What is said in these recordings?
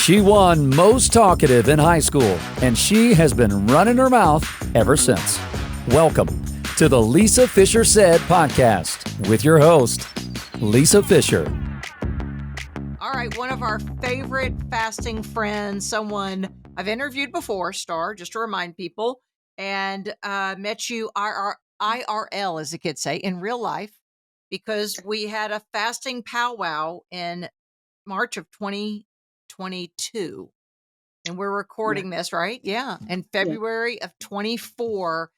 She won most talkative in high school, and she has been running her mouth ever since. Welcome to the Lisa Fischer Said podcast with your host, Lisa Fischer. All right, one of our favorite fasting friends, someone I've interviewed before, Star, just to remind people, and met you IRL, as the kids say, in real life, because we had a fasting powwow in March of 2022. And we're recording this, right? Yeah. In February of 24.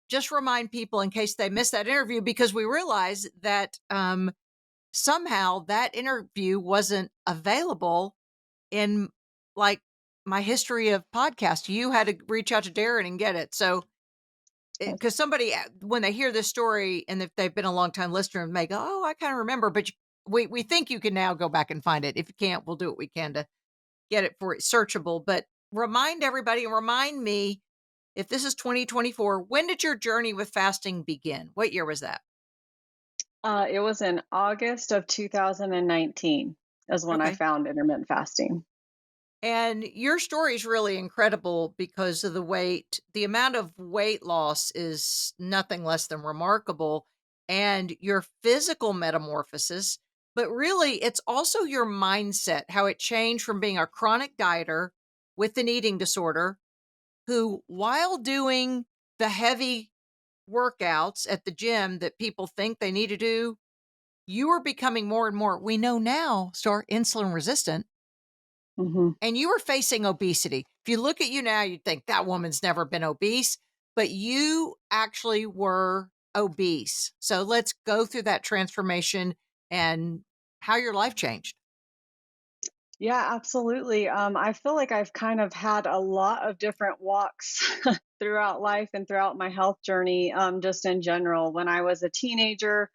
Just remind people in case they missed that interview, because we realized that somehow that interview wasn't available in like my history of podcast. You had to reach out to Darren and get it. So, because somebody, when they hear this story and if they've been a long time listener, may go, "Oh, I kind of remember," but we think you can now go back and find it. If you can't, we'll do what we can to get it for it searchable. But remind everybody and remind me, if this is 2024, when did your journey with fasting begin? What year was that? It was in August of 2019 is when I Okay. found intermittent fasting. And your story is really incredible because of the amount of weight loss is nothing less than remarkable, and your physical metamorphosis, but really it's also your mindset, how it changed from being a chronic dieter with an eating disorder who, while doing the heavy workouts at the gym that people think they need to do, you are becoming more and more, we know now, start insulin resistant. hmm And you were facing obesity. If you look at you now, you'd think that woman's never been obese, but you actually were obese. So let's go through that transformation and how your life changed. Yeah, absolutely. I feel like I've kind of had a lot of different walks throughout life and throughout my health journey, just in general. When I was a teenager,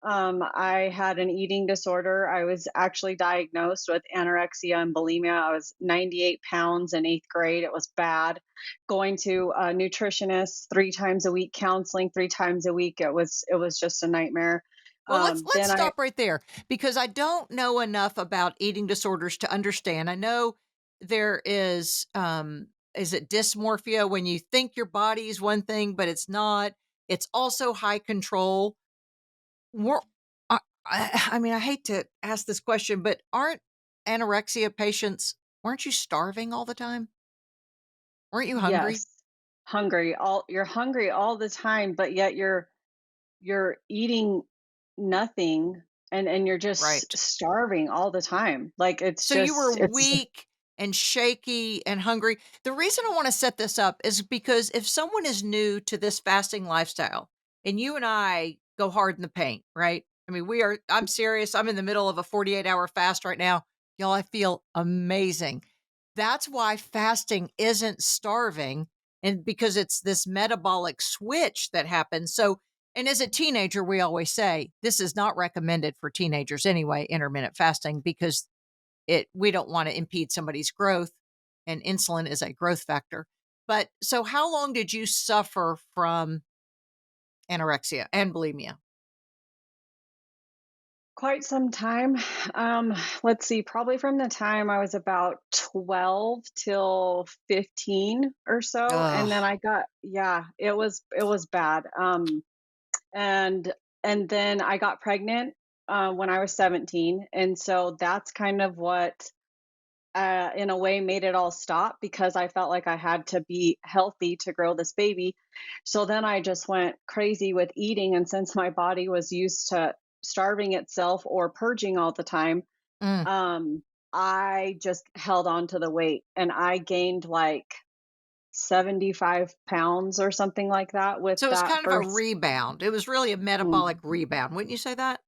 I had an eating disorder. I was actually diagnosed with anorexia and bulimia. I was 98 pounds in eighth grade. It was bad. Going to a nutritionist 3 times a week, counseling 3 times a week. It was just a nightmare. Well, let's Then I stop right there because I don't know enough about eating disorders to understand. I know there is it dysmorphia when you think your body is one thing but it's not. It's also high control. More, I mean, I hate to ask this question, but aren't anorexia patients, weren't you starving all the time? Weren't you hungry? Yes, you're hungry all the time, but yet you're eating nothing and you're just Right. starving all the time. Like So you were it's weak and shaky and hungry. The reason I want to set this up is because if someone is new to this fasting lifestyle, and you and I go hard in the paint, right? I mean, I'm serious. I'm in the middle of a 48-hour fast right now. Y'all, I feel amazing. That's why fasting isn't starving, and because it's this metabolic switch that happens. So, and as a teenager, we always say this is not recommended for teenagers anyway, intermittent fasting, because we don't want to impede somebody's growth, and insulin is a growth factor. But so how long did you suffer from anorexia and bulimia? quite some time. Let's see, probably from the time I was about 12 till 15 or so. And then Ugh. it was bad. And then I got pregnant when I was 17. And so that's kind of what in a way made it all stop because I felt like I had to be healthy to grow this baby. So then I just went crazy with eating. And since my body was used to starving itself or purging all the time, Mm. um, I just held on to the weight and I gained like 75 pounds or something like that with So it was that kind of a first. rebound. It was really a metabolic rebound. Wouldn't you say that?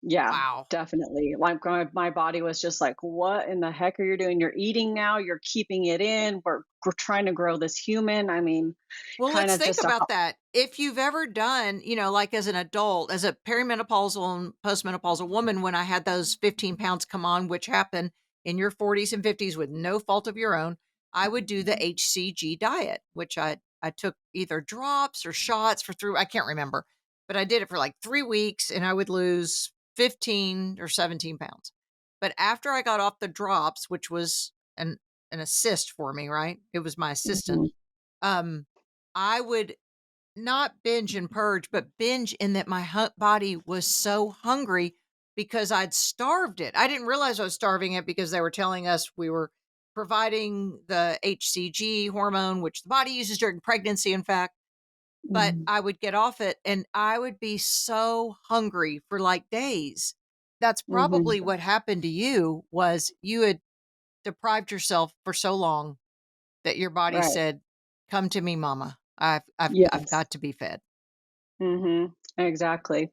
Yeah, Wow. definitely. Like my body was just like, "What in the heck are you doing? You're eating now. You're keeping it in. We're trying to grow this human." I mean, Well, kind let's of think just a about that. If you've ever done, like as an adult, as a perimenopausal and postmenopausal woman, when I had those 15 pounds come on, which happened in your 40s and 50s with no fault of your own, I would do the HCG diet, which I took either drops or shots for I can't remember, but I did it for like 3 weeks and I would lose 15 or 17 pounds. But after I got off the drops, which was an assist for me, right? It was my assistant. Mhm. Um, I would not binge and purge, but binge in that my body was so hungry because I'd starved it. I didn't realize I was starving it because they were telling us we were providing the HCG hormone, which the body uses during pregnancy, in fact. But Mhm. I would get off it and I would be so hungry for like days. That's Mhm. probably what happened to you was you had deprived yourself for so long that your body Right. said, "Come to me, mama. I've Yes. got to be fed." Mhm. Exactly.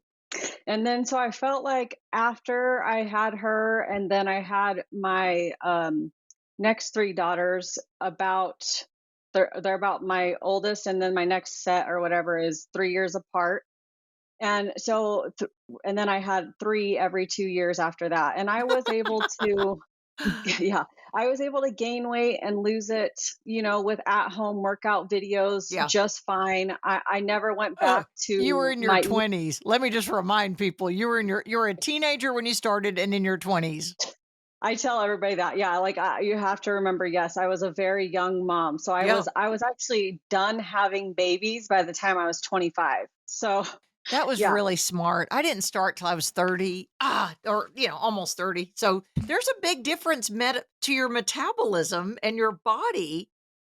And then so I felt like after I had her and then I had my next three daughters about they're about my oldest and then my next set or whatever is 3 years apart. And so and then I had 3 every 2 years after that. And I was able to yeah, I was able to gain weight and lose it, with at home workout videos Yeah. just fine. I never went Ugh. back You were to in your my 20s. Let me just remind people, you were a teenager when you started and in your 20s. I tell everybody that. Yeah, like you have to remember, yes, I was a very young mom. So Yeah. I was actually done having babies by the time I was 25. So, That was yeah, really smart. I didn't start till I was 30, or almost 30. So there's a big difference to your metabolism and your body.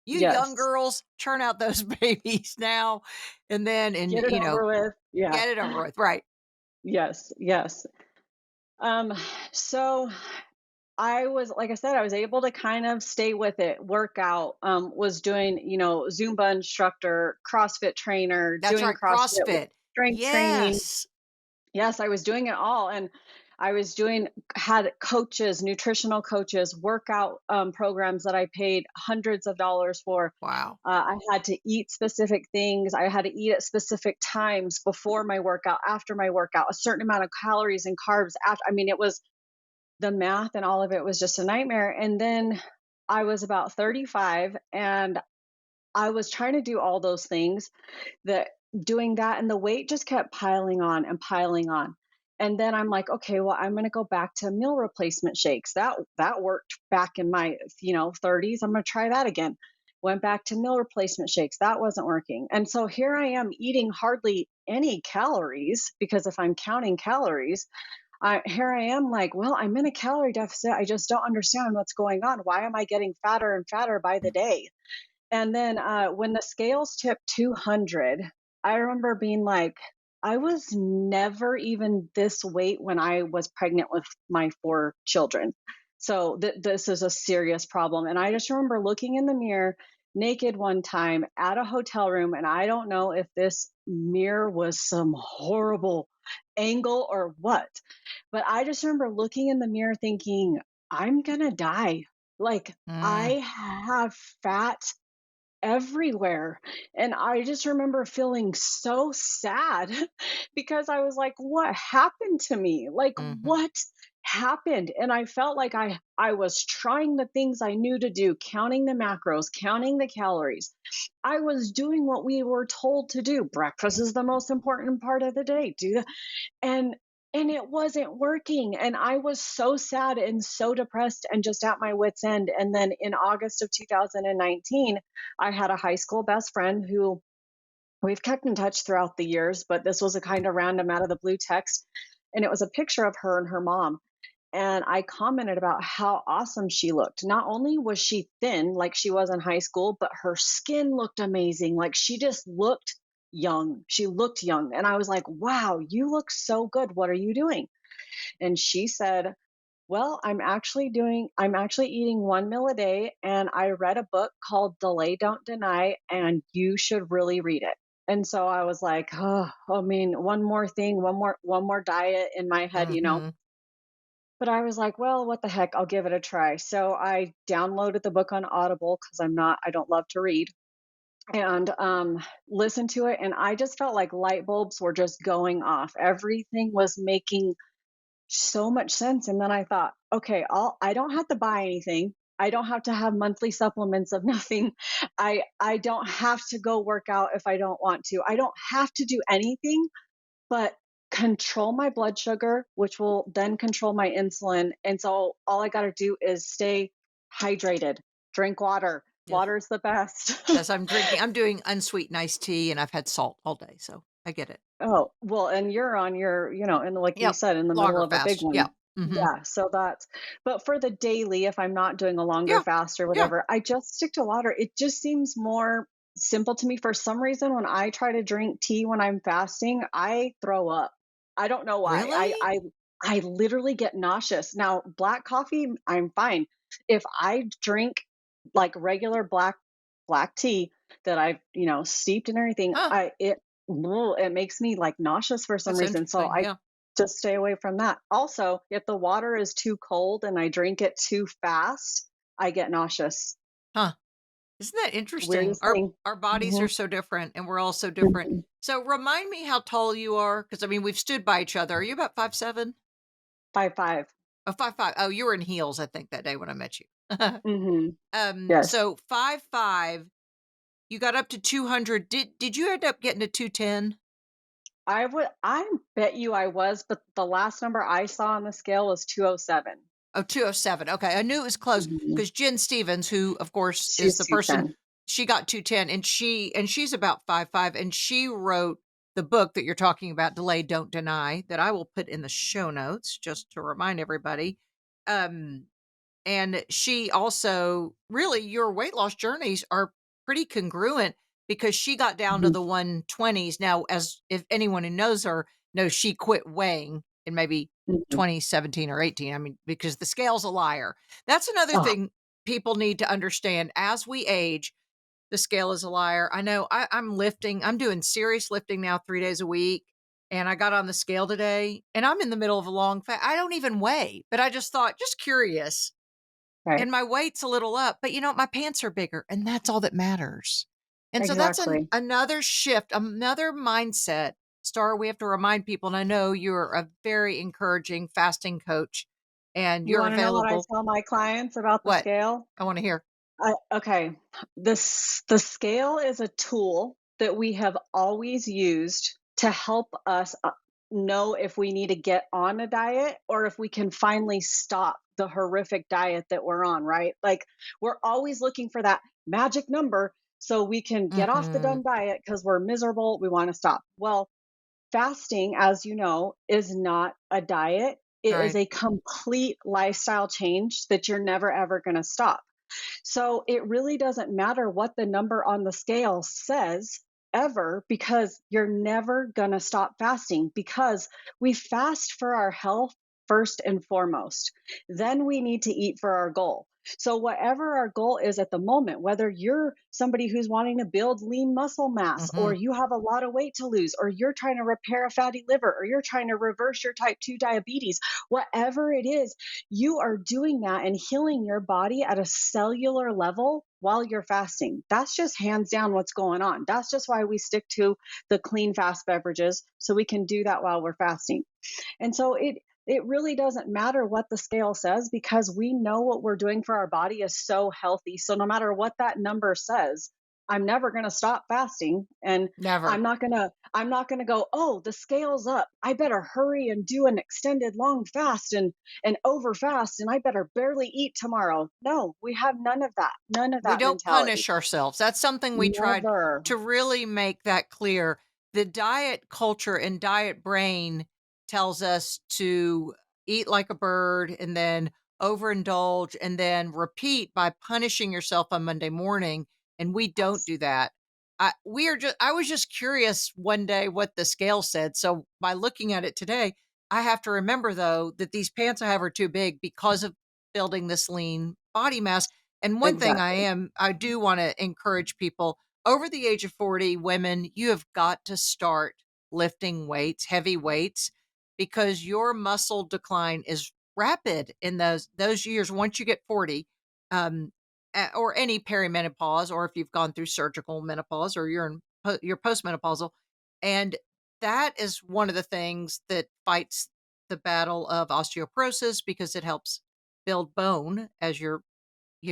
You young yes. girls churn out those babies now and then and Get it over with. Yeah. get it over with. Right. Yes, yes. Um so I was, like I said, I was able to kind of stay with it, work out, was doing, Zumba instructor, CrossFit trainer, That's doing right. CrossFit with CrossFit. strength training. Yes. Yes, I was doing it all. And I was had coaches, nutritional coaches, workout programs that I paid hundreds of dollars for. Wow. I had to eat specific things. I had to eat at specific times before my workout, after my workout, a certain amount of calories and carbs. After, I mean, it was the math and all of it was just a nightmare. And then I was about 35 and I was trying to do all those things that doing that and the weight just kept piling on and piling on. And then I'm like, okay, well, I'm going to go back to meal replacement shakes. That worked back in my, 30s. I'm going to try that again. Went back to meal replacement shakes. That wasn't working. And so here I am eating hardly any calories because if I'm counting calories, here I am like, well, I'm in a calorie deficit. I just don't understand what's going on. Why am I getting fatter and fatter by the day? And then when the scales tipped 200, I remember being like, I was never even this weight when I was pregnant with my 4 children. So this is a serious problem. And I just remember looking in the mirror naked one time at a hotel room. And I don't know if this mirror was some horrible angle or what, but I just remember looking in the mirror thinking, I'm going to die. Like, Mm, I have fat everywhere. And I just remember feeling so sad because I was like, what happened to me? Like, hmm. what happened? And I felt like I was trying the things I knew to do, counting the macros, counting the calories. I was doing what we were told to do. Breakfast is the most important part of the day. Do that. And it wasn't working, and I was so sad and so depressed and just at my wits end. And then in August of 2019, I had a high school best friend who we've kept in touch throughout the years, but this was a kind of random out of the blue text, and it was a picture of her and her mom. And I commented about how awesome she looked. Not only was she thin like she was in high school, but her skin looked amazing. Like she just looked young. She looked young. And I was like, wow, you look so good. What are you doing? And she said, well, I'm actually eating 1 meal a day. And I read a book called Delay, Don't Deny, and you should really read it. And so I was like, oh, I mean, one more thing, one more diet in my head. Hmm. But I was like, well, what the heck? I'll give it a try. So I downloaded the book on Audible because I don't love to read, and listened to it. And I just felt like light bulbs were just going off. Everything was making so much sense. And then I thought, okay, I don't have to buy anything. I don't have to have monthly supplements of nothing. I don't have to go work out if I don't want to. I don't have to do anything but control my blood sugar, which will then control my insulin. And so all I got to do is stay hydrated, drink water. Yes. Water's the best. Yes, I'm doing unsweetened iced tea, and I've had salt all day, so I get it. Oh, well, and you're on your, and like you Yep. said, in the middle Longer of a big fast. Yeah. one. Hmm. Yeah, so but for the daily, if I'm not doing a longer Yeah. fast or Yeah. whatever, I just stick to water. It just seems more simple to me. For some reason, when I try to drink tea when I'm fasting, I throw up. I don't know why. Really? I literally get nauseous. Now, black coffee, I'm fine. If I drink like regular black tea that I've, steeped and everything, Huh. it makes me like nauseous for some That's reason. So interesting. I Yeah. just stay away from that. Also, if the water is too cold and I drink it too fast, I get nauseous. Huh. Isn't that interesting? Weirdest Our thing. our bodies Hmm. are so different, and we're all so different. Hmm. So remind me how tall you are, because I mean we've stood by each other. Are you about 5'7"? 5'5". Oh, 5'5". Oh, you were in heels, I think, that day when I met you. Hmm. Yes. So 5'5", you got up to 200. Did you end up getting to 210? I bet you I was, but the last number I saw on the scale was 207. Oh, 207. Okay, I knew it was close Hmm. because Jen Stevens, who of course is She's the person, 210. she got 210, and she's about 5'5", and she wrote the book that you're talking about, Delay Don't Deny, that I will put in the show notes just to remind everybody. Um And she also really, your weight loss journeys are pretty congruent because she got down to Hmm. the 120s. Now, as if anyone who knows her knows, she quit weighing in maybe Hmm. 2017 or 18. I mean, because the scale's a liar. That's another Oh, thing people need to understand. As we age, the scale is a liar. I know I'm lifting, I'm doing serious lifting now 3 days a week. And I got on the scale today and I'm in the middle of a long fast. I don't even weigh, but I just thought, just curious, right. and my weight's a little up, but my pants are bigger and that's all that matters. And so that's Exactly. another shift, another mindset. Star, we have to remind people, and I know you're a very encouraging fasting coach and You you're want to know what I available. tell my clients about the What? scale? I want to hear. Okay, the scale is a tool that we have always used to help us know if we need to get on a diet or if we can finally stop the horrific diet that we're on, right? Like we're always looking for that magic number so we can get off the Hmm. dumb diet because we're miserable, we want to stop. Well, fasting, as you know, is not a diet. It is Right. a complete lifestyle change that you're never ever going to stop. So it really doesn't matter what the number on the scale says ever because you're never going to stop fasting because we fast for our health first and foremost. Then we need to eat for our goal. So, whatever our goal is at the moment, whether you're somebody who's wanting to build lean muscle mass, Hmm. or you have a lot of weight to lose, or you're trying to repair a fatty liver, or you're trying to reverse your type 2 diabetes, whatever it is, you are doing that and healing your body at a cellular level while you're fasting. That's just hands down what's going on. That's just why we stick to the clean fast beverages so we can do that while we're fasting. And so it really doesn't matter what the scale says because we know what we're doing for our body is so healthy. So no matter what that number says, I'm never going to stop fasting and Never. I'm not going to go, "Oh, the scale's up. I better hurry and do an extended long fast and over fast and I better barely eat tomorrow." No, we have none of that. None of We that don't mentality. punish ourselves. That's something we tried Never. to really make that clear. The diet culture and diet brain tells us to eat like a bird and then overindulge and then repeat by punishing yourself on Monday morning. And we don't Yes. do that. I was just curious one day what the scale said. So by looking at it today, I have to remember though that these pants I have are too big because of building this lean body mass. And one thing Exactly. I do want to encourage people over the age of 40, women, you have got to start lifting weights, heavy weights, because your muscle decline is rapid in those years. Once you get 40, um, or any perimenopause, or if you've gone through surgical menopause, or you're postmenopausal, and that is one of the things that fights the battle of osteoporosis because it helps build bone as you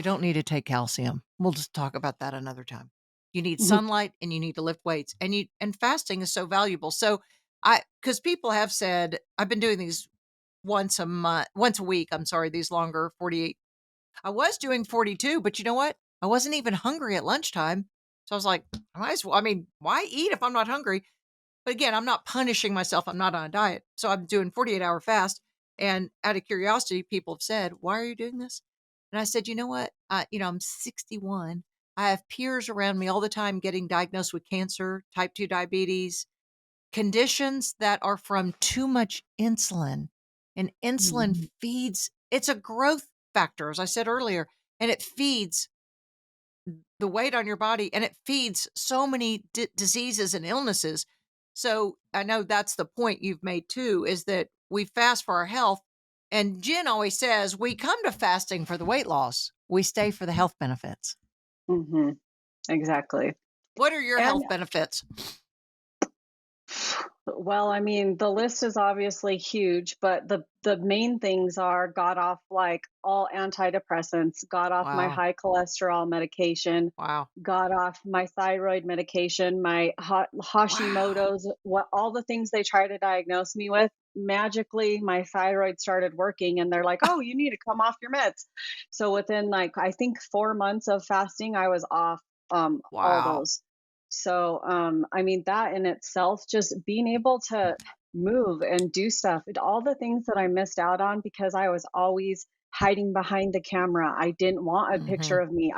don't need to take calcium. We'll just talk about that another time. You need Mhm. sunlight and you need to lift weights, and fasting is so valuable. So because people have said, I've been doing these once a week. I'm sorry, these longer 48 I was doing 42, but you know what? I wasn't even hungry at lunchtime. So I was like, I might as well, I mean, why eat if I'm not hungry? But again, I'm not punishing myself. I'm not on a diet. So I'm doing 48-hour fast. And out of curiosity, people have said, why are you doing this? And I said, you know what? I'm 61. I have peers around me all the time getting diagnosed with cancer, type 2 diabetes, conditions that are from too much insulin. And insulin Mhm. feeds, it's a growth factor, as I said earlier, and it feeds the weight on your body and it feeds so many diseases and illnesses. So I know that's the point you've made too, is that we fast for our health. And Jen always says we come to fasting for the weight loss, we stay for the health benefits. Mhm. Exactly. What are your And health benefits? well, I mean, the list is obviously huge, but the main things are got off like all antidepressants, got off my Wow. high cholesterol medication, Wow. got off my thyroid medication, my Wow. Hashimoto's, what all the things they try to diagnose me with. Magically, my thyroid started working, and they're like, "Oh, you need to come off your meds." So within like I think 4 months of fasting, I was off all Wow. those. So, I mean, that in itself, just being able to move and do stuff, all the things that I missed out on because I was always hiding behind the camera. I didn't want a Hmm. picture of me.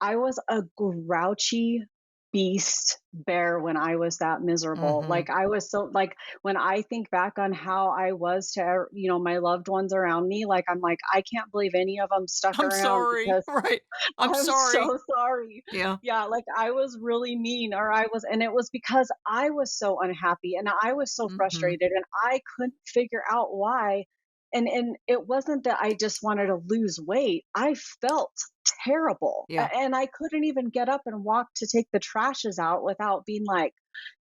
I was a grouchy beast bear when I was that miserable. Hmm. Like, I was so, like, when I think back on how I was to, my loved ones around me, like, I'm like, I can't believe any of them stuck I'm around sorry. because Right. I'm I'm sorry. so sorry. Yeah. Yeah, like I was really mean or and it was because I was so unhappy and I was so Hmm. frustrated and I couldn't figure out why. And it wasn't that I just wanted to lose weight. I felt terrible. Yeah. And I couldn't even get up and walk to take the trashes out without being like,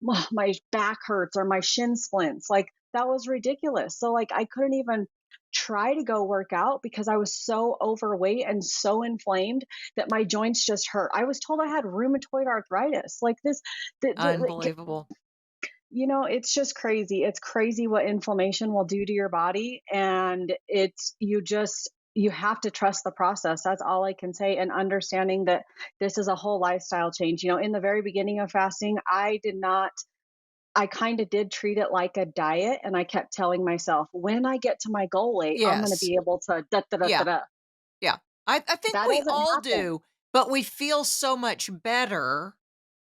"Ugh, my back hurts or my shin splints." Like that was ridiculous. So like I couldn't even try to go work out because I was so overweight and so inflamed that my joints just hurt. I was told I had rheumatoid arthritis. Like this, like, Unbelievable. it's just crazy. It's crazy what inflammation will do to your body. And you have to trust the process. That's all I can say. And understanding that this is a whole lifestyle change. In the very beginning of fasting, I kind of did treat it like a diet. And I kept telling myself, when I get to my goal weight, I'm going to Yes. be able to da da da da Yeah. da. Yeah. I think That we doesn't all happen. do, but we feel so much better.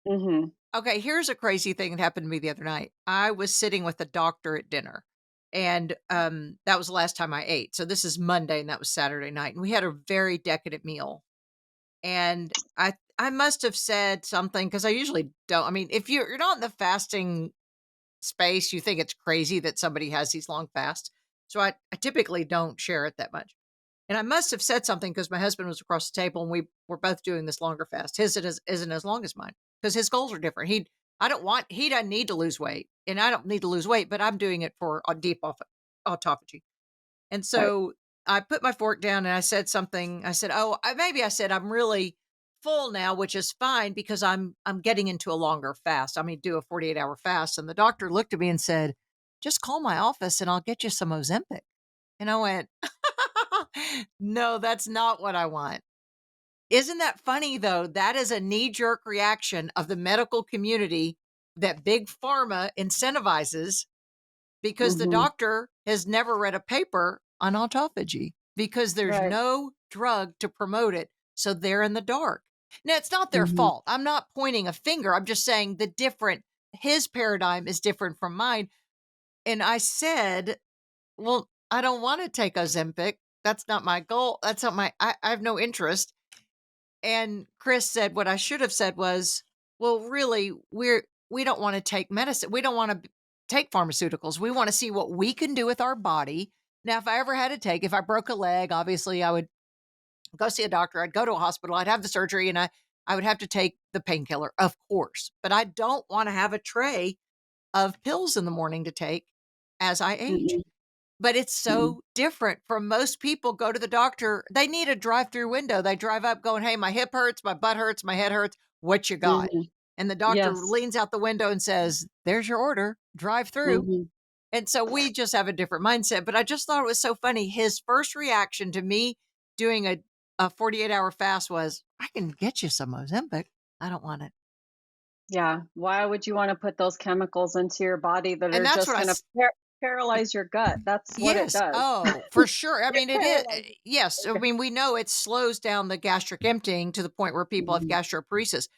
Mhm. Okay, here's a crazy thing that happened to me the other night. I was sitting with a doctor at dinner, and that was the last time I ate. So this is Monday, and that was Saturday night, and we had a very decadent meal. And I must have said something because I usually don't. I mean, if you're not in the fasting space, you think it's crazy that somebody has these long fasts. So I typically don't share it that much. And I must have said something because my husband was across the table and we were both doing this longer fast. His isn't as long as mine because his goals are different. He doesn't need to lose weight and I don't need to lose weight, but I'm doing it for a deep autophagy. And Right. so I put my fork down and I said something. I said, "Oh, maybe I said I'm really full now, which is fine because I'm getting into a longer fast. I mean, do a 48-hour fast." And the doctor looked at me and said, "Just call my office and I'll get you some Ozempic." And I went, "No, that's not what I want." Isn't that funny though? That is a knee-jerk reaction of the medical community that big pharma incentivizes because the Mhm. doctor has never read a paper on autophagy because there's Right. no drug to promote it. So they're in the dark. Now, it's not their Mhm. fault. I'm not pointing a finger. I'm just saying his paradigm is different from mine. And I said, well, I don't want to take Ozempic. That's not my goal. That's not I have no interest. And Chris said, what I should have said was, well, really, we don't want to take medicine. We don't want to take pharmaceuticals. We want to see what we can do with our body. Now, if I broke a leg, obviously I would go see a doctor. I'd go to a hospital. I'd have the surgery and I would have to take the painkiller, of course. But I don't want to have a tray of pills in the morning to take as I age. Mm-mm. But it's Mm-mm. so different from most people go to the doctor. They need a drive-through window. They drive up going, "Hey, my hip hurts, my butt hurts, my head hurts. What you got?" Mhm. And the doctor Yes. leans out the window and says, "There's your order. Drive through." Mhm. And so we just have a different mindset. But I just thought it was so funny. His first reaction to me doing a 48-hour fast was, I can get you some Ozempic. I don't want it. Yeah. Why would you want to put those chemicals into your body that And are that's just what I going to paralyze your gut? That's what it Yes. does. Oh, for sure. I mean, it is. Paralyze. Yes. I Okay. mean, we know it slows down the gastric emptying to the point where people have Mhm. gastroparesis.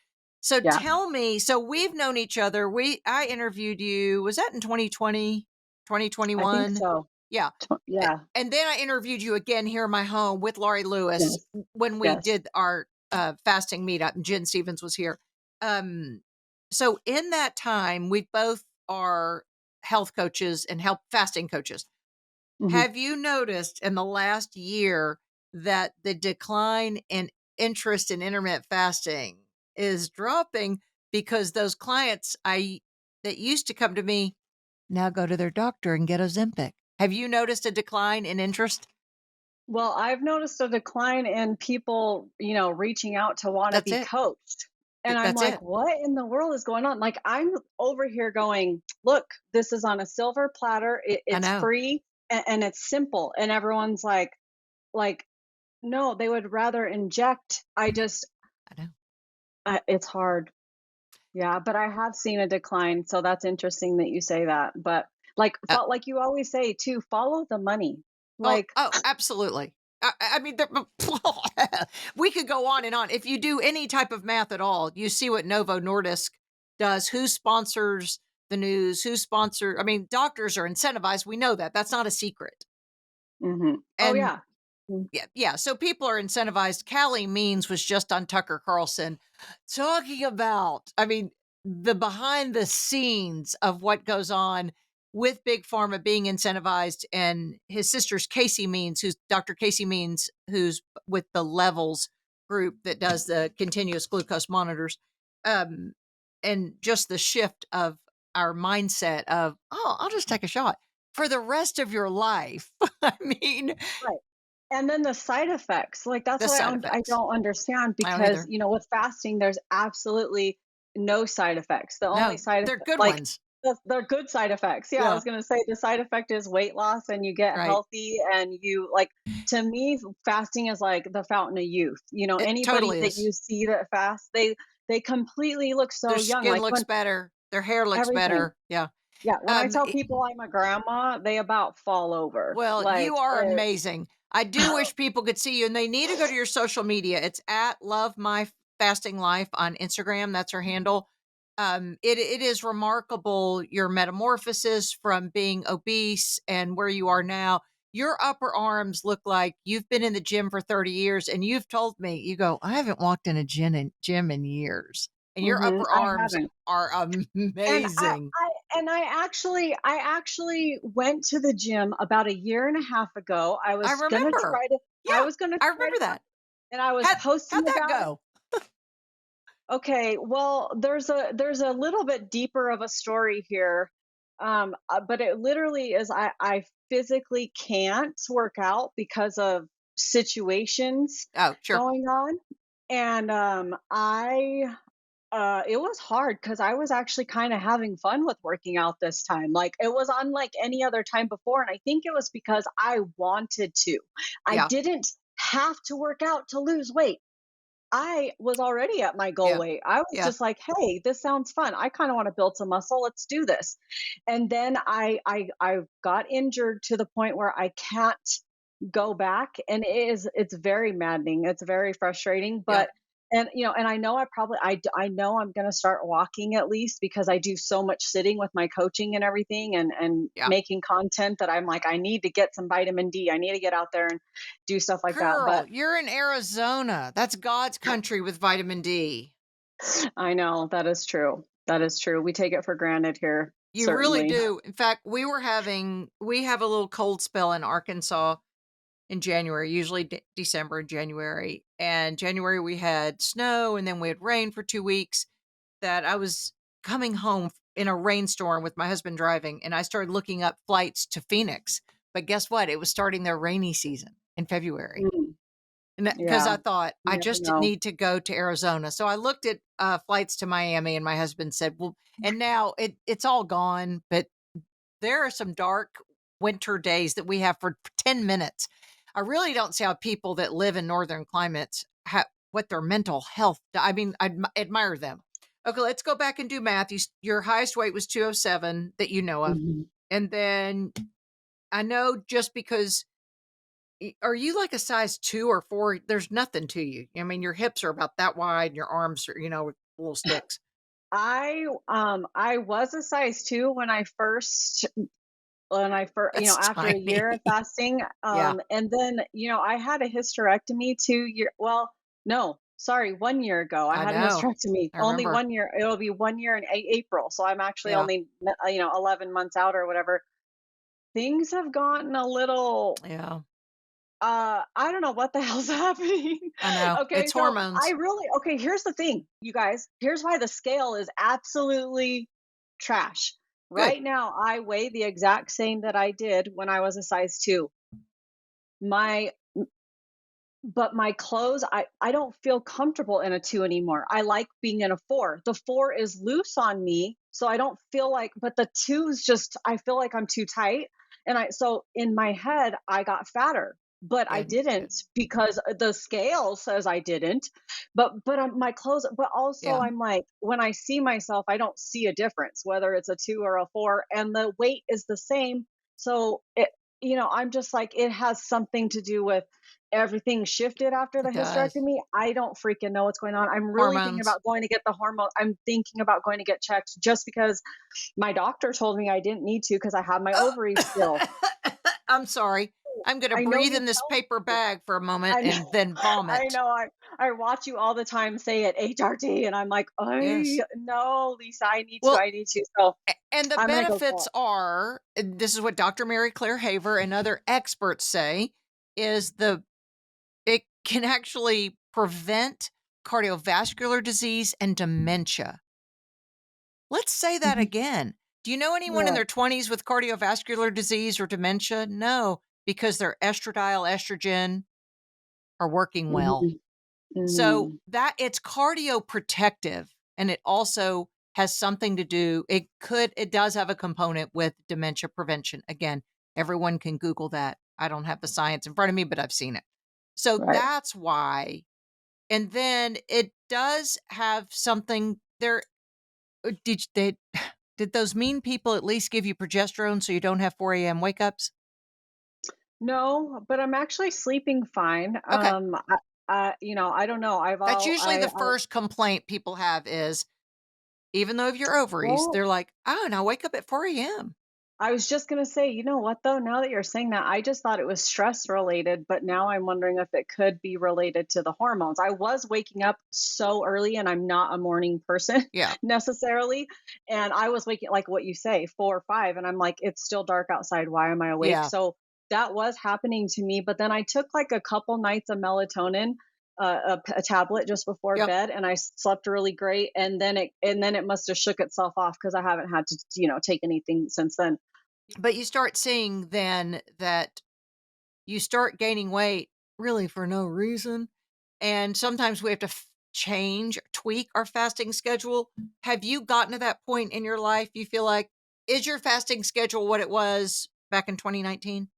So Yeah. tell me, so we've known each other. I interviewed you, was that in 2020, I think 2021? so. Yeah. Yeah. And then I interviewed you again here in my home with Laurie Lewis Yes. when we Yes. did our fasting meetup and Jen Stevens was here. Um, so in that time, we both are health coaches and health fasting coaches. Mhm. Have you noticed in the last year that the decline in interest in intermittent fasting is dropping because those clients that used to come to me now go to their doctor and get Ozempic? Have you noticed a decline in interest? Well, I've noticed a decline in people, reaching out to want to That's be it. coached. And I'm That's like, it. what in the world is going on? Like, I'm over here going, look, this is on a silver platter. I It's know. free and it's simple. And everyone's like, no, they would rather inject. I know. It's hard. Yeah, but I have seen a decline. So that's interesting that you say that. But Uh, like you always say too, follow the money. oh, Like, oh, absolutely. I mean, we could go on and on. If you do any type of math at all, you see what Novo Nordisk does. Who sponsors the news? I mean, doctors are incentivized. We know that. That's not a secret. oh, And yeah. Mm. yeah. So people are incentivized. Callie Means was just on Tucker Carlson talking about, I mean, the behind the scenes of what goes on with Big Pharma being incentivized. And his sister's Casey Means, who's Dr. Casey Means, who's with the Levels group that does the continuous glucose monitors. Um, and just the shift of our mindset of, oh, I'll just take a shot for the rest of your life. I mean, Right. And then the side effects, like that's the what side I effects. don't understand I don't because, either. with fasting, there's absolutely no side effects. The only No, side they're effect, good like ones. they're good side effects. Yeah, I Yeah, was going to say the side effect is weight loss and you get right. healthy and you like, to me, fasting is like the fountain of youth. It Anybody totally that is. you see that fast, they completely look Their so young. skin Like looks when better, their hair looks everything. better. Yeah. Yeah. When I tell I people I'm a grandma, they about fall over. Well, Like, you are amazing. I do wish people could see you, and they need to go to your social media. It's at Love My Fasting Life on Instagram. That's her handle. It is remarkable your metamorphosis from being obese and where you are now. Your upper arms look like you've been in the gym for 30 years, and you've told me, you go, I haven't walked in a gym in years. And your upper I arms haven't. are And amazing. I actually went to the gym about a year and a half ago. I remember. I Yeah, was gonna I try remember to that. and I was How'd posting that about it. go? Okay, well, there's a little bit deeper of a story here. But it literally is I physically can't work out because of situations Oh, sure. going on. And I it was hard because I was actually kind of having fun with working out this time. Like it was unlike any other time before. And I think it was because I wanted to. I Yeah, didn't have to work out to lose weight. I was already at my goal yeah, weight. I was yeah, just like, hey, this sounds fun. I kind of want to build some muscle. Let's do this. And then I got injured to the point where I can't go back, and it's very maddening, it's very frustrating, yeah, but and I know I know I'm going to start walking at least because I do so much sitting with my coaching and everything and yeah. making content that I'm like, I need to get some vitamin D, I need to get out there and do stuff like that. Girl, But you're in Arizona. That's God's country with vitamin D. I know that is true, we take it for granted here, You really certainly. do. In fact, we have a little cold spell in Arkansas in January, usually December and January. And January we had snow and then we had rain for 2 weeks. That I was coming home in a rainstorm with my husband driving, and I started looking up flights to Phoenix. But guess what? It was starting their rainy season in February. Mm, And because yeah, I thought you I never just know. need to go to Arizona. So I looked at flights to Miami, and my husband said, well, and now it's all gone, but there are some dark winter days that we have for 10 minutes. I really don't see how people that live in northern climates what their mental health. I mean, I admire them. Okay, let's go back and do math. Your highest weight was 207 that you know of, Mhm. and then I know just because. Are you like a size 2 or 4? There's nothing to you. I mean, your hips are about that wide, and your arms are, with little sticks. I was a size 2 That's after a tiny. year of fasting, Yeah, and then, I had a hysterectomy 1 year ago. I I had a know. hysterectomy. I Only remember. 1 year. It'll be 1 year in April. So I'm actually Yeah, only, 11 months out or whatever. Things have gotten a little, yeah. I don't know what the hell's happening. I know. Okay, It's so hormones. okay, here's the thing, you guys. Here's why the scale is absolutely trash. Good. Right now, I weigh the exact same that I did when I was a size 2. My but my clothes, I don't feel comfortable in a 2 anymore. I like being in a 4. The 4 is loose on me, so I don't feel like, but the 2 is just, I feel like I'm too tight. So in my head, I got fatter, but I Good. Good. didn't because the scale says I didn't. My clothes, but also Yeah. I'm like, when I see myself, I don't see a difference whether it's a 2 or a 4, and the weight is the same. So I'm just like, it has something to do with everything shifted after the It does. hysterectomy. I don't freaking know what's going on. I'm really thinking Hormones. about going to get the hormone. I'm thinking about going to get checked just because my doctor told me I didn't need to because I have my Oh, ovaries still. I'm sorry. I'm going to I know breathe you in this tell paper me. bag for a moment I know, and then I vomit. know. I watch you all the time say it, HRT, and I'm like, I Yes. no, Lisa, I need to, Well, I need to. So and the I'm gonna go for benefits it. are, and this is what Dr. Mary Claire Haver and other experts say, is it can actually prevent cardiovascular disease and dementia. Let's say that Mhm. again. Do you know anyone in Right. their 20s with cardiovascular disease or dementia? No, because their estradiol, estrogen are working well. Hmm. So Hmm. that it's cardioprotective, and it also has something to do, it does have a component with dementia prevention. Again, everyone can Google that. I don't have the science in front of me, but I've seen it. So Right. that's why. And then it does have something there. Did those mean people at least give you progesterone so you don't have 4 a.m. wake ups? No, but I'm actually sleeping fine. Okay. I don't know. That's usually the first complaint people have is, even though of your ovaries, well, they're like, "Oh, and I wake up at 4 a.m." I was just gonna say, you know what though? Now that you're saying that, I just thought it was stress related, but now I'm wondering if it could be related to the hormones. I was waking up so early, and I'm not a morning person Yeah. necessarily. And I was waking, like what you say, 4 or 5, and I'm like, it's still dark outside. Why am I awake? Yeah. So that was happening to me. But then I took like a couple nights of melatonin, a tablet just before Yep. bed, and I slept really great. And then it must have shook itself off because I haven't had to, take anything since then. But you start seeing then that you start gaining weight really for no reason. And sometimes we have to change, tweak our fasting schedule. Have you gotten to that point in your life? You feel like, is your fasting schedule what it was back in 2019?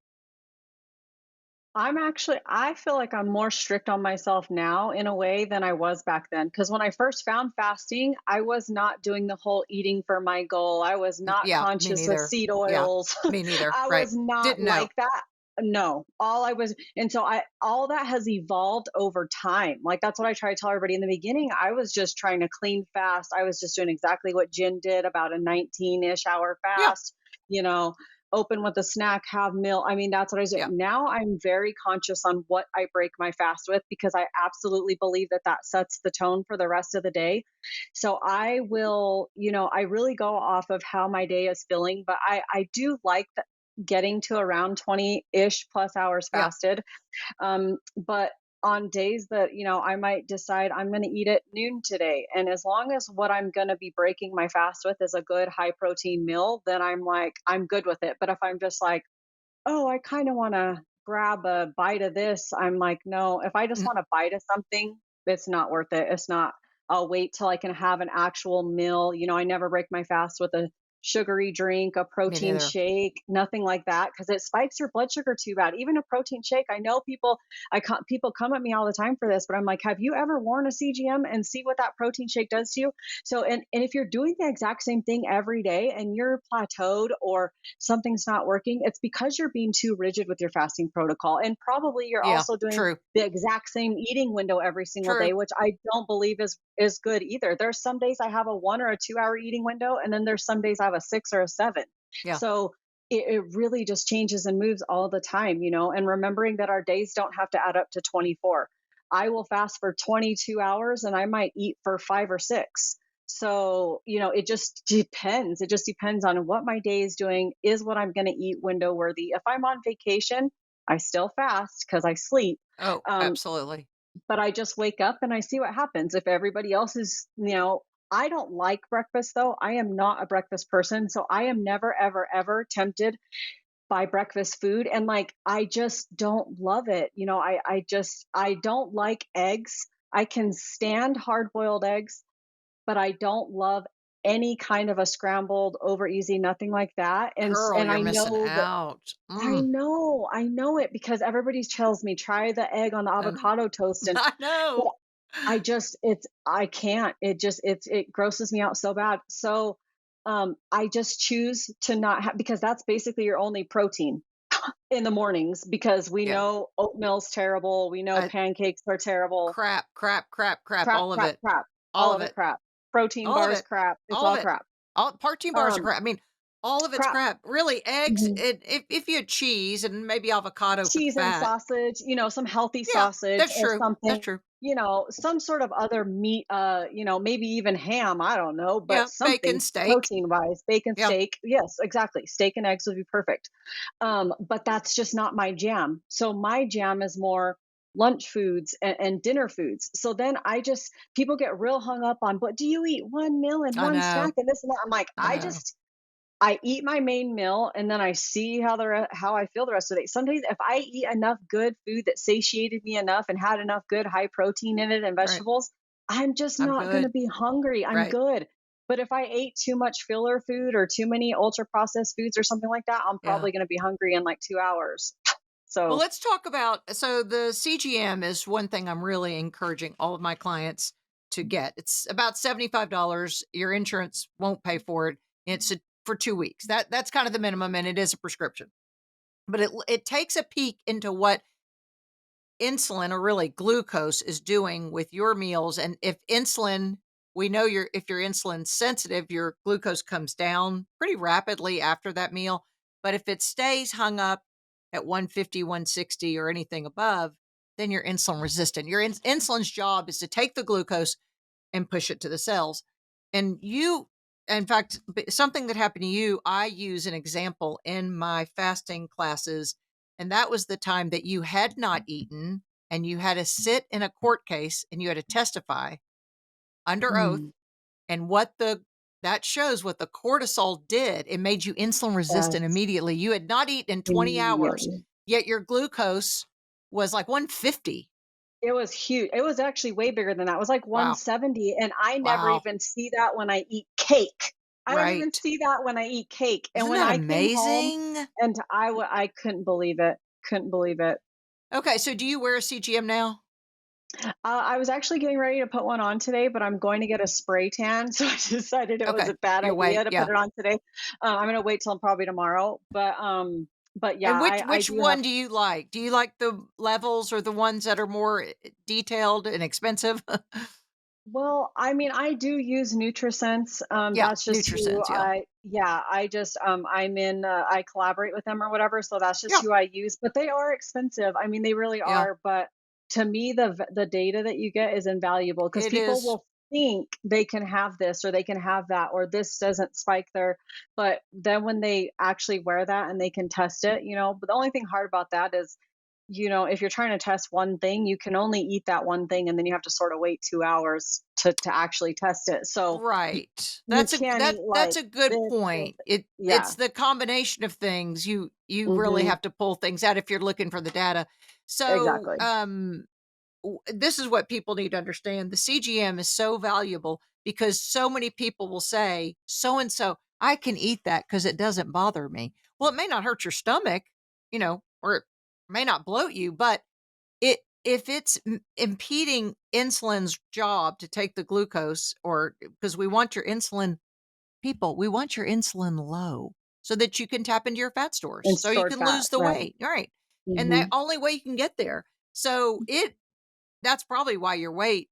I feel like I'm more strict on myself now in a way than I was back then. Because when I first found fasting, I was not doing the whole eating for my goal. I was not Yeah, me conscious of neither. seed Yeah, oils. me neither. I Right. was not Didn't know. like that. No, all that has evolved over time. Like that's what I try to tell everybody in the beginning. I was just trying to clean fast. I was just doing exactly what Jen did, about a 19-ish hour Yeah, fast, you know, open with a snack, have meal. I mean, that's what I was doing. yeah. Now I'm very conscious on what I break my fast with because I absolutely believe that that sets the tone for the rest of the day. So I will, I really go off of how my day is feeling, but I do like getting to around 20-ish plus hours Yeah. fasted. But on days that, I might decide I'm going to eat at noon today. And as long as what I'm going to be breaking my fast with is a good high protein meal, then I'm like, I'm good with it. But if I'm just like, oh, I kind of want to grab a bite of this, I'm like, no, if I just Mm, want a bite of something, it's not worth it. It's not. I'll wait till I can have an actual meal. I never break my fast with sugary drink, a Me protein neither. shake, nothing like that, because it spikes your blood sugar too bad. Even a protein shake, I know people come at me all the time for this, but I'm like, have you ever worn a CGM and see what that protein shake does to you? So, and if you're doing the exact same thing every day and you're plateaued or something's not working, it's because you're being too rigid with your fasting protocol. And probably you're Yeah, also doing true, the exact same eating window every single true. day, which I don't believe is good either. There's some days I have a 1 or a 2 hour eating window, and then there's some days I have a 6 or a 7. Yeah. So it really just changes and moves all the time, and remembering that our days don't have to add up to 24. I will fast for 22 hours and I might eat for 5 or 6. So, it just depends. It just depends on what my day is doing. Is what I'm going to eat window worthy? If I'm on vacation, I still fast because I sleep. Oh, Um, absolutely. but I just wake up and I see what happens. If everybody else is, I don't like breakfast though. I am not a breakfast person. So I am never, ever, ever tempted by breakfast food. And like, I just don't love it. I don't like eggs. I can stand hard boiled eggs, but I don't love any kind of a scrambled over easy, nothing like that. And, Girl, and you're I missing know that out. I know it because everybody tells me try the egg on the And avocado toast, and I but know. I can't. It grosses me out so bad. So I just choose to not have, because that's basically your only protein in the mornings, because we Yeah. know oatmeal's terrible, we know I pancakes are terrible. crap, crap, crap, crap, Crap, all of crap, it. crap. All All of of it it. crap. Protein All of bars it. crap. It's All of all it. crap. All protein bars are Um crap. I mean, all of it's crap. crap. Really, eggs, Mhm. if you had cheese and maybe avocado for the Cheese and fat. sausage, some healthy Yeah, sausage that's or true. That's something, true. some sort of other meat, maybe even ham, I don't know, but Yeah, bacon, something steak. protein wise, bacon, Yeah. steak. Yes, exactly. Steak and eggs would be perfect. But that's just not my jam. So my jam is more lunch foods and dinner foods. So then people get real hung up on, but do you eat one meal and I one know. snack and this and that? I'm like, I know. I eat my main meal and then I see how I feel the rest of the day. Some days, if I eat enough good food that satiated me enough and had enough good high protein in it and Right. vegetables, I'm just I'm not going to good. be hungry. I'm Right. good. But if I ate too much filler food or too many ultra processed foods or something like that, I'm Yeah. probably going to be hungry in like 2 hours. Well, So, let's talk about so the CGM is one thing I'm really encouraging all of my clients to get. It's about $75. Your insurance won't pay for it. For 2 weeks. That's kind of the minimum, and it is a prescription. But it takes a peek into what insulin, or really glucose, is doing with your meals. And if insulin, we know if you're insulin sensitive, your glucose comes down pretty rapidly after that meal. But if it stays hung up at 150, 160, or anything above, then you're insulin resistant. Your insulin's job is to take the glucose and push it to the cells. And in fact, something that happened to you, I use an example in my fasting classes. And that was the time that you had not eaten and you had to sit in a court case and you had to testify under oath. mm, And that shows what the cortisol did. It made you insulin resistant yes, immediately. You had not eaten in 20 hours, immediately. yet your glucose was like 150. It was huge. It was actually way bigger than that. It was like Wow. 170, and I never Wow. even see that when I eat cake. I don't even Right. see that when I eat cake. And Isn't when that I came home amazing? and I couldn't believe it. Couldn't believe it. Okay, so do you wear a CGM now? I was actually getting ready to put one on today, but I'm going to get a spray tan, so I decided it was Okay, a bad you'll idea wait, to put yeah. it on today. I'm gonna wait till probably tomorrow, but yeah, And which I which do have. one do you like? Do you like the levels or the ones that are more detailed and expensive? Well, I mean, I do use NutriSense. Yeah, That's just who NutriSense, yeah. I collaborate with them or whatever. So that's just Yeah, who I use, but they are expensive. I mean, they really yeah, are. But to me, the data that you get is invaluable because it people is. will think they can have this or they can have that or this doesn't spike but then when they actually wear that and they can test it, but the only thing hard about that is if you're trying to test one thing, you can only eat that one thing and then you have to sort of wait 2 hours to actually test it. So Right. you can't eat That's like a good this. point. It's Yeah. the combination of things. You really Hmm. have to pull things out if you're looking for the data. So, Exactly. this is what people need to understand. The CGM is so valuable because so many people will say, so and so, I can eat that because it doesn't bother me. Well, it may not hurt your stomach, or it may not bloat you, but if it's impeding insulin's job to take the glucose, or because we want your insulin low so that you can tap into your fat stores, And so you stored can fat, lose the right. weight. All right. And the Mhm. only way you can get there. So that's probably why your weight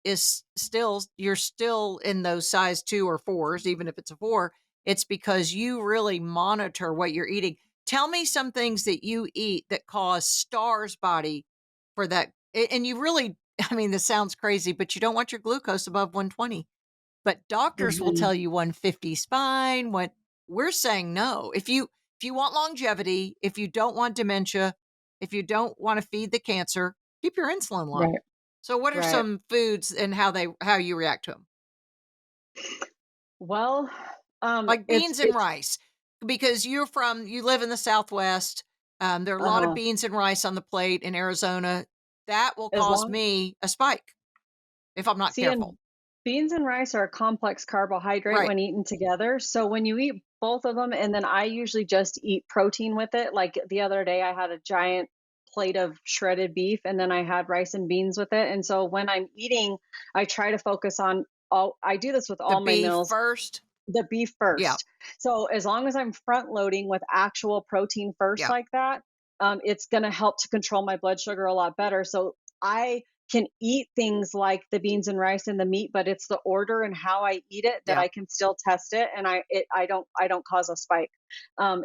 is still, you're still in those size 2 or 4s, even if it's a 4. It's because you really monitor what you're eating. Tell me some things that you eat that cause Star's body for that. And you really, I mean, this sounds crazy, but you don't want your glucose above 120. But doctors will Mhm. tell you 150 is fine. What we're saying, no. If you want longevity, if you don't want dementia, if you don't want to feed the cancer, keep your insulin low. Right, So what are right. some foods and how you react to them? Well, Like it's beans and it's rice, because you live in the Southwest. There are a lot of uh-huh. beans and rice on the plate in Arizona. That will As cause long me a spike if I'm not See, careful. and beans and rice are a complex carbohydrate Right. when eaten together. So when you eat both of them, and then I usually just eat protein with it. Like the other day, I had a giant plate of shredded beef, and then I had rice and beans with it. And so when I'm eating, I try to focus on all. I do this with The all my beef meals. first. The beef Yeah. first. So as long as I'm front loading with actual protein first Yeah. like that, it's going to help to control my blood sugar a lot better. So I can eat things like the beans and rice and the meat, but it's the order and how I eat it that Yeah. I can still test it, and I don't cause a spike.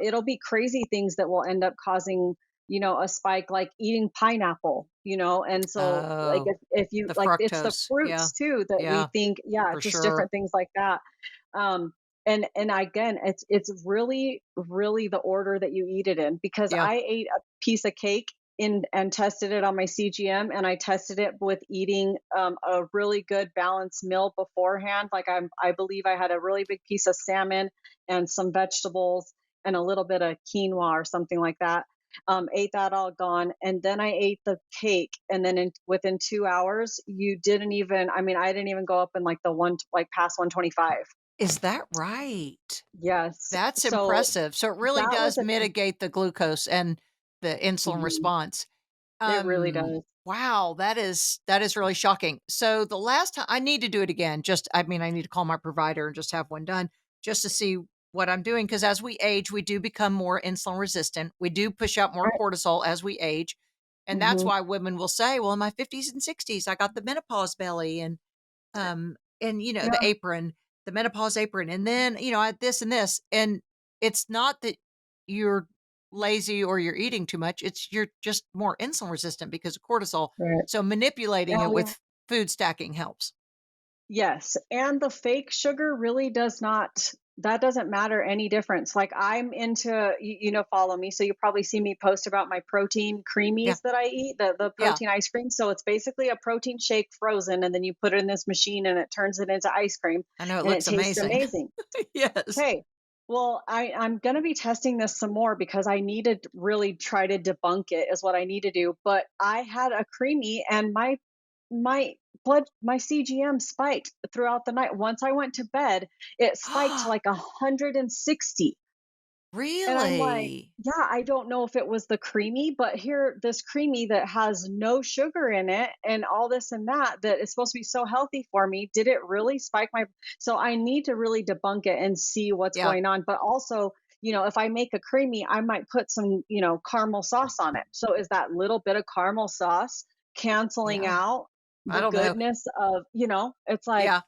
It'll be crazy things that will end up causing a spike, like eating pineapple, and so like Oh, if you the like, it's the fructose. Yeah. fruits too that we Yeah, think, yeah, for just sure. different things like that. um and again, it's really really the order that you eat it in, because Yeah. I ate a piece of cake in and tested it on my CGM, and I tested it with eating a really good balanced meal beforehand. Like I believe I had a really big piece of salmon and some vegetables and a little bit of quinoa or something like that. Ate that all gone, and then I ate the cake, and then within 2 hours, you didn't even. I mean, I didn't even go up in like the one like past 125. Is that right? Yes. That's So impressive. So it really that was does a mitigate the glucose and the insulin Mhm. response. It really does. Wow, that is really shocking. So the last time I need to do it again, I mean, I need to call my provider and just have one done just to see what I'm doing. Because as we age, we do become more insulin resistant. We do push out more Right. cortisol as we age. And that's Mhm. why women will say, well, in my 50s and 60s, I got the menopause belly and the Yeah. apron, the menopause apron, and then, I had this and this. And it's not that you're lazy or you're eating too much. It's you're just more insulin resistant because of cortisol. Right. So manipulating And it we with food stacking helps. Yes, and the fake sugar really does not, that doesn't matter any difference. Like I'm into, follow me, so you probably see me post about my protein Yeah. creamies that I eat, the Yeah. protein ice cream. So it's basically a protein shake frozen, and then you put it in this machine and it turns it into ice cream, I know it and it looks tastes amazing. amazing. Yes. Okay. Well, I'm going to be testing this some more because I need to really try to debunk it, is what I need to do. But I had a creamy, and my my CGM spiked throughout the night. Once I went to bed, it spiked to like 160. And I'm like, Really? yeah, I don't know if it was the creamy, but here, this creamy that has no sugar in it and all this and that, that is supposed to be so healthy for me, did it really spike my? So I need to really debunk it and see what's Yeah. going on. But also, if I make a creamy, I might put some, caramel sauce on it. So is that little bit of caramel sauce canceling Yeah. out I the don't know. goodness of, it's like, Yeah.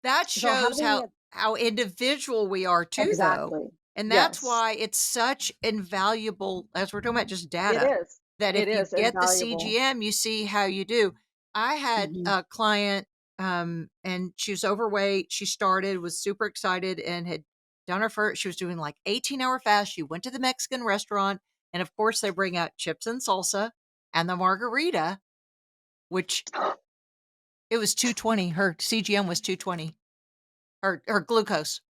That so shows having how it. individual we are too, though. Exactly. And that's Yes, why it's such invaluable, as we're talking about just it data, is. that It if you is get the invaluable. CGM, you see how you do. I had Hmm. a client, and she was overweight. She started, was super excited, and had done her first. She was doing like 18-hour fast. She went to the Mexican restaurant, and of course, they bring out chips and salsa and the margarita, which it was 220. Her CGM was 220, her glucose.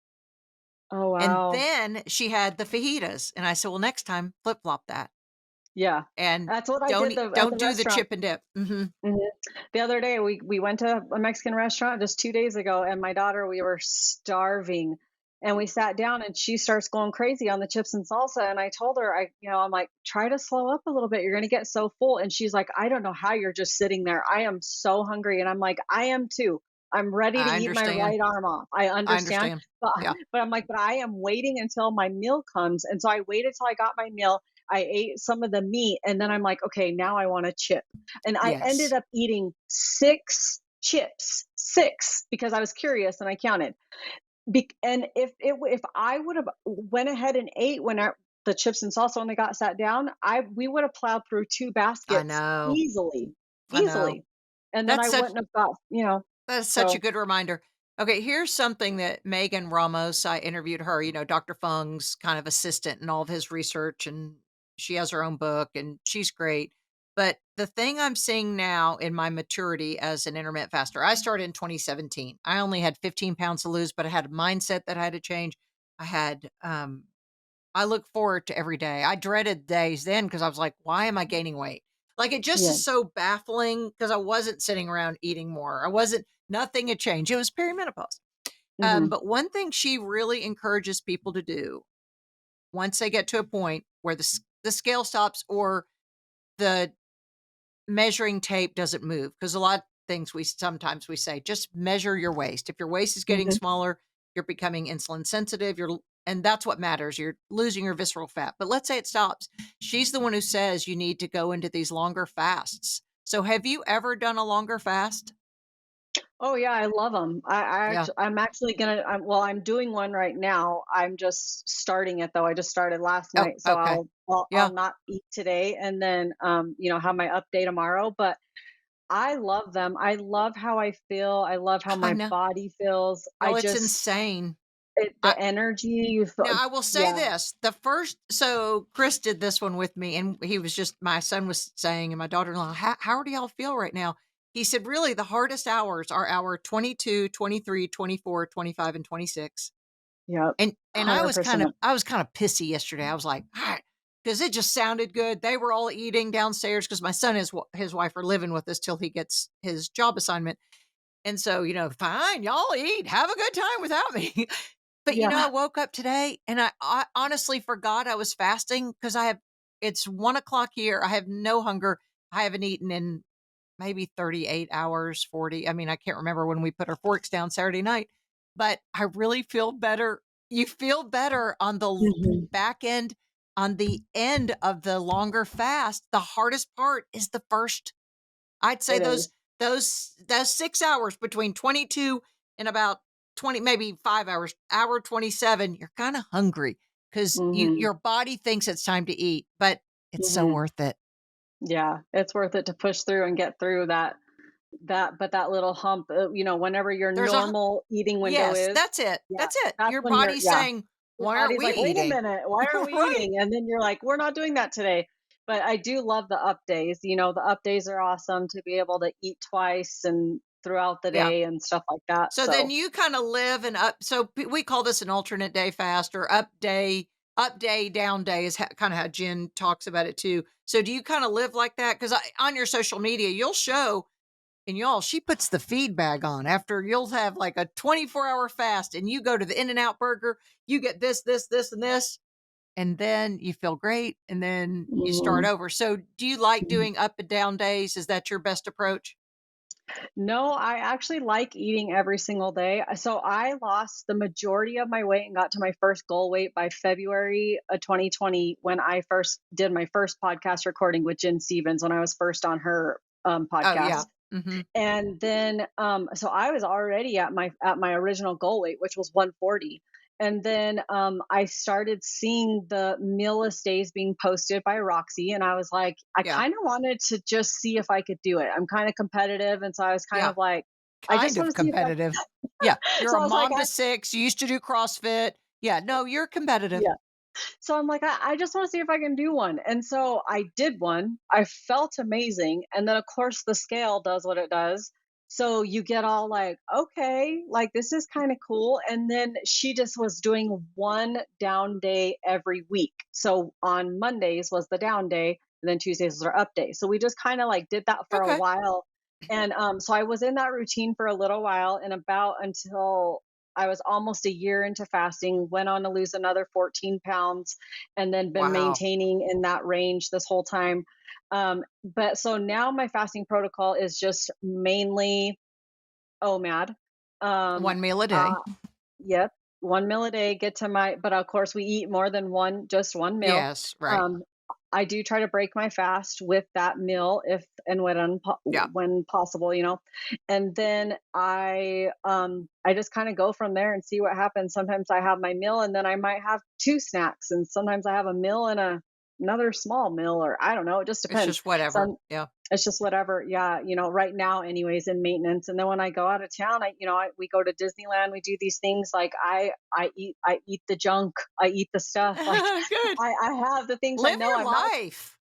Oh, And wow. then she had the fajitas, and I said, "Well, next time, flip-flop that, Yeah. and That's what I don't did e at the don't do the restaurant. chip and dip." Mhm. Mhm. The other day, we went to a Mexican restaurant just 2 days ago, and my daughter, we were starving. And we sat down and she starts going crazy on the chips and salsa. And I told her, I'm like, try to slow up a little bit. You're going to get so full. And she's like, I don't know how you're just sitting there. I am so hungry. And I'm like, I am too. I'm ready to I eat my understand. right arm off. I I understand. understand. But, Yeah. but I'm like, but I am waiting until my meal comes. And so I waited till I got my meal. I ate some of the meat and then I'm like, okay, now I want a chip. And I ended Yes. up eating 6 chips, because I was curious and I counted. And if I would have went ahead and ate the chips and salsa when they got sat down, we would have plowed through 2 I baskets know. easily, I know. easily. And then That's I such wouldn't have got. That's such a So good reminder. Okay, here's something that Megan Ramos, I interviewed her, Dr. Fung's kind of assistant in all of his research, and she has her own book and she's great. But the thing I'm seeing now in my maturity as an intermittent faster, I started in 2017. I only had 15 pounds to lose, but I had a mindset that I had to change. I had, I look forward to every day. I dreaded days then because I was like, why am I gaining weight? Like it just yeah. is so baffling because I wasn't sitting around eating more. Nothing had changed. It was perimenopause. Hmm. But one thing she really encourages people to do once they get to a point where the scale stops or the measuring tape doesn't move, because a lot of things sometimes we say, just measure your waist. If your waist is getting Hmm. smaller, you're becoming insulin sensitive. And that's what matters. You're losing your visceral fat. But let's say it stops. She's the one who says you need to go into these longer fasts. So have you ever done a longer fast? Oh yeah, I love them. Yeah. I'm actually gonna. I'm doing one right now. I'm just starting it though. I just started last Oh, night, so okay. I'll Yeah. not eat today, and then have my update tomorrow. But I love them. I love how I feel. I love how I my know. body feels. Y'all, it's insane. The energy you feel. Now, I will say Yeah, this, so Chris did this one with me, and my son was saying, and my daughter-in-law, how do y'all feel right now? He said, really, the hardest hours are hour 22, 23, 24, 25, and 26. yep, And 100%. I was kind of pissy yesterday. I was like, because it just sounded good. They were all eating downstairs because my son and his wife are living with us till he gets his job assignment. And so, fine, y'all eat, have a good time without me. But I Yeah. woke up today and I honestly forgot I was fasting because it's 1 o'clock here. I have no hunger. I haven't eaten in maybe 38 hours, 40. I mean, I can't remember when we put our forks down Saturday night, but I really feel better. You feel better on the Mhm. back end, on the end of the longer fast. The hardest part is the first, I'd say It is. those 6 hours between 22 and about 20, maybe 5 hours, hour 27, you're kind of hungry because Mhm. your body thinks it's time to eat, but it's so Mhm. worth it. Yeah, it's worth it to push through and get through that little hump, whenever your There's a normal eating window Yes, is. that's it. Yeah, That's it. that's Your when body's saying, your "Why aren't body's we like, "Wait a eating?" minute, why aren't we Right. eating?" And then you're like, "We're not doing that today." But I do love the up days. The up days are awesome to be able to eat twice and throughout the Yeah. day and stuff like that. So then So, you kind of live an up. So we call this an alternate day fast or up day, down day is kind of how Jen talks about it too. So do you kind of live like that? Because on your social media, you'll show, and y'all, she puts the feed bag on after you'll have like a 24-hour fast and you go to the In-N-Out burger, you get this, and this, and then you feel great. And then you start mhm. over. So do you like doing up and down days? Is that your best approach? No, I actually like eating every single day. So I lost the majority of my weight and got to my first goal weight by February of 2020 when I first did my first podcast recording with Jen Stevens when I was first on her Oh, podcast. yeah. Hmm. And then so I was already at my original goal weight, which was 140. And then I started seeing the meal list days being posted by Roxy, and I was like, I Yeah. kind of wanted to just see if I could do it. I'm kind of competitive, and so I was kind Yeah. of like, I just Kind want of to see if I. competitive. Yeah, you're So a I was like, mom to 6, you used to do CrossFit. Yeah, no, you're competitive. yeah. So I'm like, I just want to see if I can do one. And so I did one. I felt amazing. And then, of course, the scale does what it does. So you get all like, okay, like this is kind of cool. And then she just was doing one down day every week. So on Mondays was the down day, and then Tuesdays was our up day. So we just kind of like did that for a Okay. while. And so I was in that routine for a little while, and about until I was almost a year into fasting, went on to lose another 14 pounds, and then been Wow. maintaining in that range this whole time. But so now my fasting protocol is just mainly OMAD. Um, One meal a uh, day. yep, 1 meal a day. But of course we eat more than just 1 meal. Yes, right. Um, I do try to break my fast with that meal if and Yeah, when possible, and then I just kind of go from there and see what happens. Sometimes I have my meal and then I might have two snacks, and sometimes I have a meal and another small meal, or I don't know. It just it's depends. just whatever. Some Yeah. It's just whatever. Yeah, right now, anyways, in maintenance. And then when I go out of town, we go to Disneyland. We do these things like I eat the junk. I eat the stuff. Like Good. I have the things I Live know your I'm not life.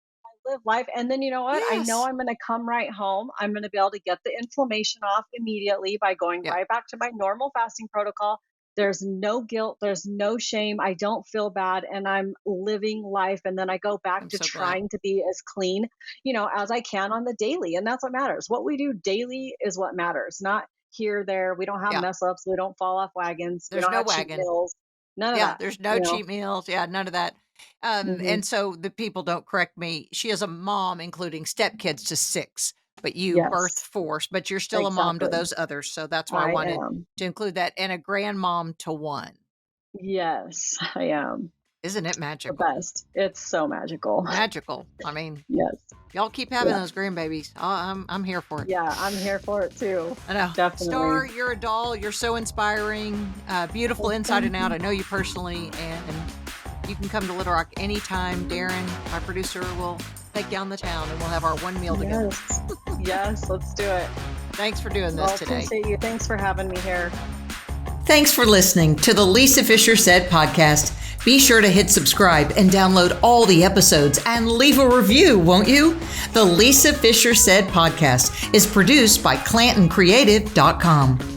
live life. And then you know what? I know Yes. I'm going to come right home. I'm going to be able to get the inflammation off immediately by going Yeah, right back to my normal fasting protocol. There's no guilt, there's no shame. I don't feel bad, and I'm living life. And then I go back I'm to so glad. trying to be as clean, as I can on the daily. And that's what matters. What we do daily is what matters, not here, there. We don't have Yeah, mess ups. We don't fall off wagons. We there's don't no have cheat wagon. meals. None of Yeah, that, there's no you know? cheat meals. Yeah, none of that. Hmm. And so the people don't correct me. She is a mom, including stepkids to 6, but you birthed Yes, 4, but you're still a mom to exactly. those others. So that's why I I wanted am. to include that, and a grandmom to 1. Yes, I am. Isn't it The magical? best. It's so magical. Magical. I mean, Yes. y'all keep having Yeah. those grandbabies. I'm here for it. Yeah, I'm here for it too. I know. Definitely. Star, you're a doll. You're so inspiring, beautiful Well, inside thank and out. you. I know you personally, and you can come to Little Rock anytime. Darren, my producer, will take you on the town and we'll have our 1 meal together. Yes. Yes, let's do it. Thanks for doing Well, this today. appreciate you. Thanks for having me here. Thanks for listening to the Lisa Fischer Said podcast. Be sure to hit subscribe and download all the episodes and leave a review, won't you? The Lisa Fischer Said podcast is produced by ClantonCreative.com.